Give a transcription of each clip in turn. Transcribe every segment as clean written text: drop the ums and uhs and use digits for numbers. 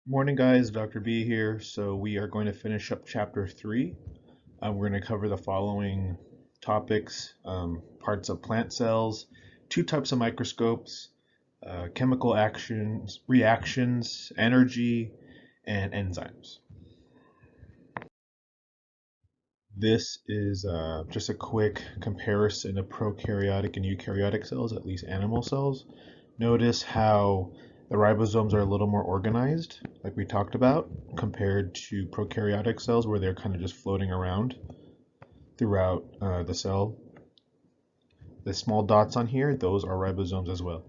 Morning, guys. Dr. B here. So we are going to finish up chapter 3. We're going to cover the following topics: parts of plant cells, two types of microscopes, chemical actions, reactions, energy, and enzymes. This is just a quick comparison of prokaryotic and eukaryotic cells, at least animal cells. Notice how the ribosomes are a little more organized, like we talked about, compared to prokaryotic cells where they're kind of just floating around throughout the cell. The small dots on here, those are ribosomes as well.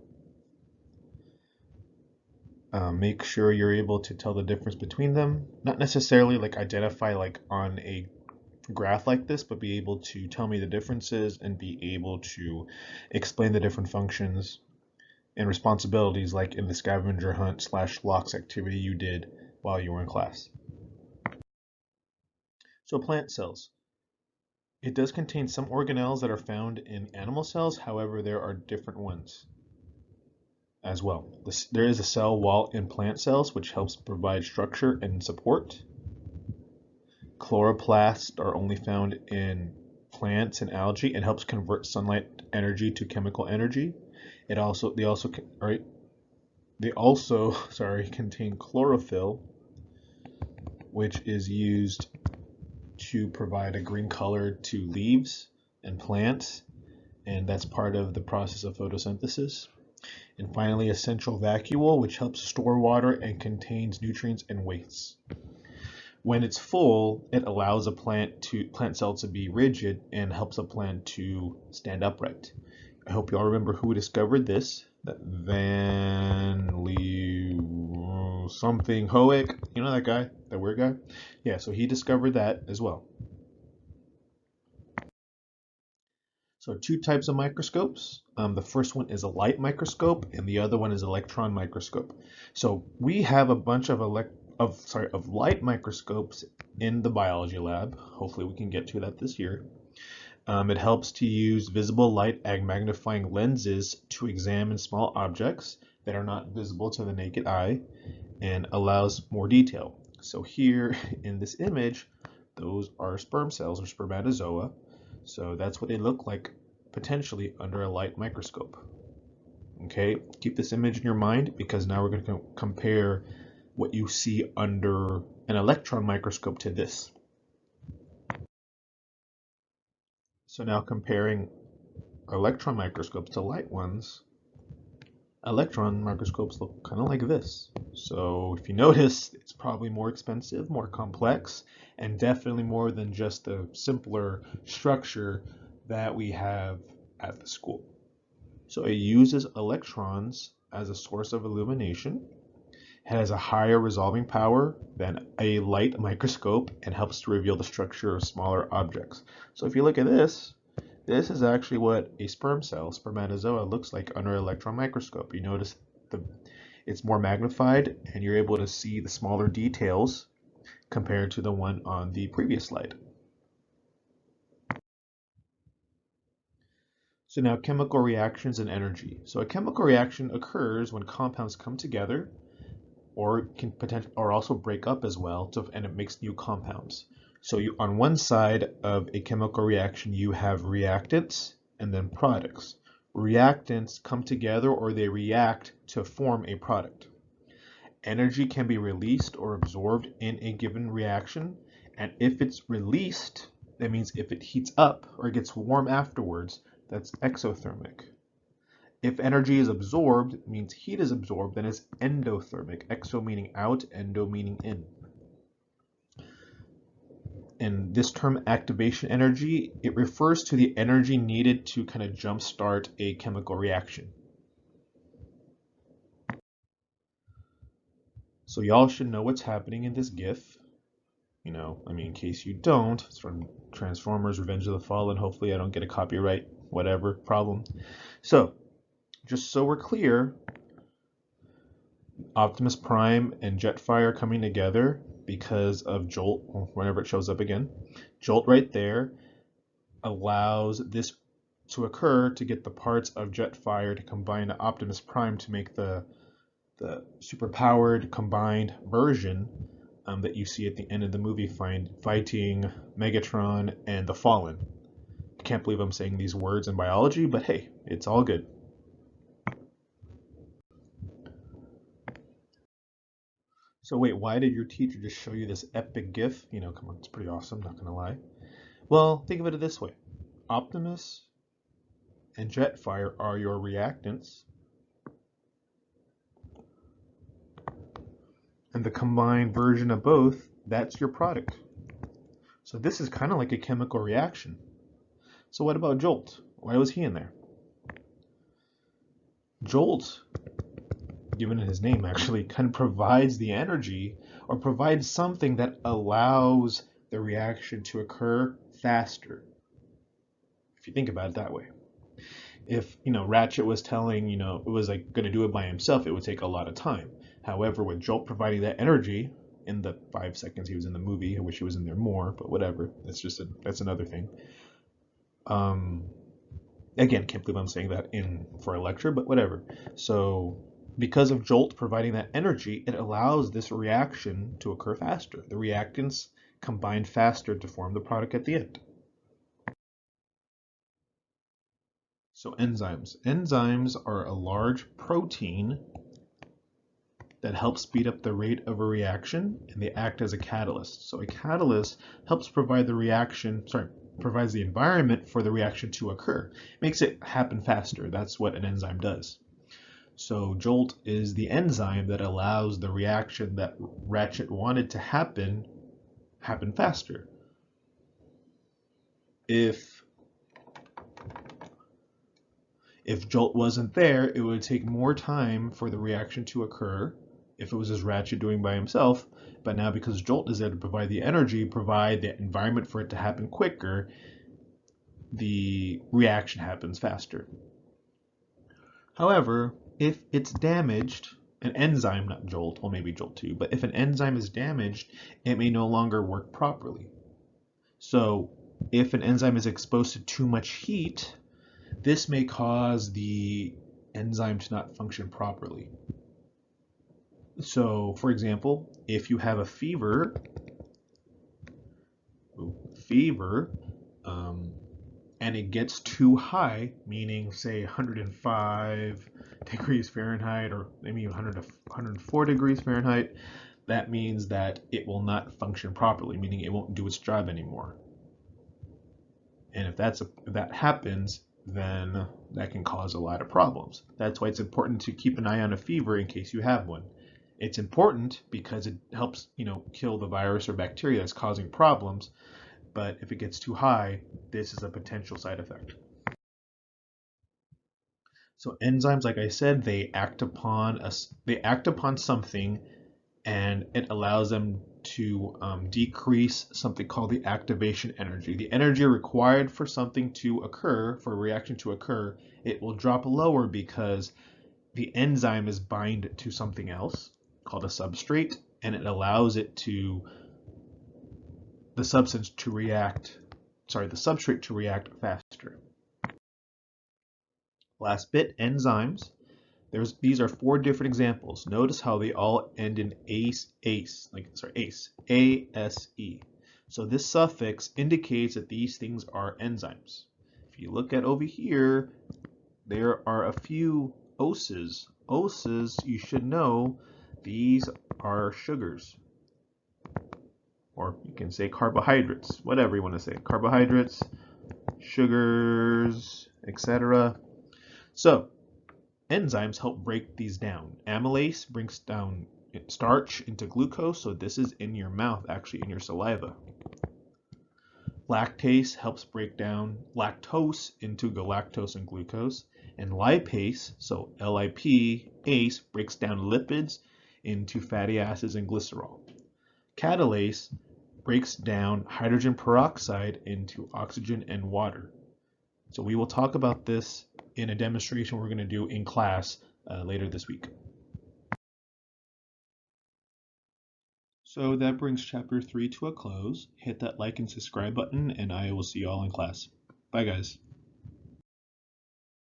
Make sure you're able to tell the difference between them. Not necessarily like identify like on a graph like this, but be able to tell me the differences and be able to explain the different functions and responsibilities like in the scavenger hunt / blocks activity you did while you were in class. So plant cells. It does contain some organelles that are found in animal cells, however, there are different ones as well. There is a cell wall in plant cells which helps provide structure and support. Chloroplasts are only found in plants and algae and helps convert sunlight energy to chemical energy. They also contain chlorophyll, which is used to provide a green color to leaves and plants, and that's part of the process of photosynthesis. And finally, a central vacuole, which helps store water and contains nutrients and wastes. When it's full, it allows a plant cell to be rigid and helps a plant to stand upright. I hope you all remember who discovered this. That Van Leeuwenhoek something Hoek. You know that guy, that weird guy? Yeah, so he discovered that as well. So two types of microscopes. The first one is a light microscope, and the other one is electron microscope. So we have a bunch of light microscopes in the biology lab. Hopefully we can get to that this year. It helps to use visible light and magnifying lenses to examine small objects that are not visible to the naked eye and allows more detail. So here in this image, those are sperm cells or spermatozoa. So that's what they look like potentially under a light microscope. Okay, keep this image in your mind because now we're going to compare what you see under an electron microscope to this. So now comparing electron microscopes to light ones, electron microscopes look kind of like this. So if you notice, it's probably more expensive, more complex, and definitely more than just the simpler structure that we have at the school. So it uses electrons as a source of illumination, has a higher resolving power than a light microscope, and helps to reveal the structure of smaller objects. So if you look at this is actually what a sperm cell, spermatozoa, looks like under an electron microscope. You notice it's more magnified and you're able to see the smaller details compared to the one on the previous slide. So now chemical reactions and energy. So a chemical reaction occurs when compounds come together or can potentially or also break up as well, and it makes new compounds. So on one side of a chemical reaction, you have reactants and then products. Reactants come together or they react to form a product. Energy can be released or absorbed in a given reaction, and if it's released, that means if it heats up or gets warm afterwards, that's exothermic. If energy is absorbed, it means heat is absorbed, then it's endothermic. Exo meaning out, endo meaning in. And this term activation energy, it refers to the energy needed to kind of jumpstart a chemical reaction. So y'all should know what's happening in this GIF. In case you don't, it's from Transformers Revenge of the Fallen. Hopefully I don't get a copyright, whatever problem. So, just so we're clear, Optimus Prime and Jetfire coming together because of Jolt, whenever it shows up again. Jolt right there allows this to occur to get the parts of Jetfire to combine to Optimus Prime to make the the superpowered combined version that you see at the end of the movie fighting Megatron and the Fallen. I can't believe I'm saying these words in biology, but hey, it's all good. So wait, why did your teacher just show you this epic GIF? You know, come on, it's pretty awesome, not gonna lie. Well, think of it this way. Optimus and Jetfire are your reactants, and the combined version of both, that's your product. So this is kind of like a chemical reaction. So what about Jolt? Why was he in there? Jolt, given his name actually, kind of provides the energy or provides something that allows the reaction to occur faster. If you think about it that way. If, Ratchet was telling, it was like going to do it by himself, it would take a lot of time. However, with Jolt providing that energy in the 5 seconds he was in the movie, I wish he was in there more, but whatever. That's another thing. Again, can't believe I'm saying that for a lecture, but whatever. So because of Jolt providing that energy, it allows this reaction to occur faster. The reactants combine faster to form the product at the end. So enzymes. Enzymes are a large protein that helps speed up the rate of a reaction, and they act as a catalyst. So a catalyst helps provides the environment for the reaction to occur. Makes it happen faster. That's what an enzyme does. So Jolt is the enzyme that allows the reaction that Ratchet wanted to happen faster. If Jolt wasn't there, it would take more time for the reaction to occur if it was just Ratchet doing by himself. But now because Jolt is there to provide the energy, provide the environment for it to happen quicker, the reaction happens faster. However, if it's damaged, an enzyme, not Jolt, well maybe Jolt too, but if an enzyme is damaged, it may no longer work properly. So if an enzyme is exposed to too much heat, this may cause the enzyme to not function properly. So for example, if you have a fever, and it gets too high, meaning say 105 degrees Fahrenheit or maybe 104 degrees Fahrenheit, that means that it will not function properly, meaning it won't do its job anymore. And if that happens, then that can cause a lot of problems. That's why it's important to keep an eye on a fever in case you have one. It's important because it helps, kill the virus or bacteria that's causing problems. But if it gets too high, this is a potential side effect. So enzymes, like I said, they act upon something, and it allows them to decrease something called the activation energy. The energy required for something to occur, for a reaction to occur, it will drop lower because the enzyme is bind to something else called a substrate, and it allows the substrate to react faster. Last bit, enzymes. These are 4 different examples. Notice how they all end in ACE, ACE. So this suffix indicates that these things are enzymes. If you look at over here, there are a few oses. Oses, you should know, these are sugars. Or you can say carbohydrates, whatever you want to say. Carbohydrates, sugars, etc. So, enzymes help break these down. Amylase breaks down starch into glucose, so this is in your mouth, actually in your saliva. Lactase helps break down lactose into galactose and glucose. And lipase, so LIP-ACE, breaks down lipids into fatty acids and glycerol. Catalase breaks down hydrogen peroxide into oxygen and water. So we will talk about this in a demonstration we're going to do in class later this week. So that brings chapter 3 to a close. Hit that like and subscribe button, and I will see you all in class. Bye guys.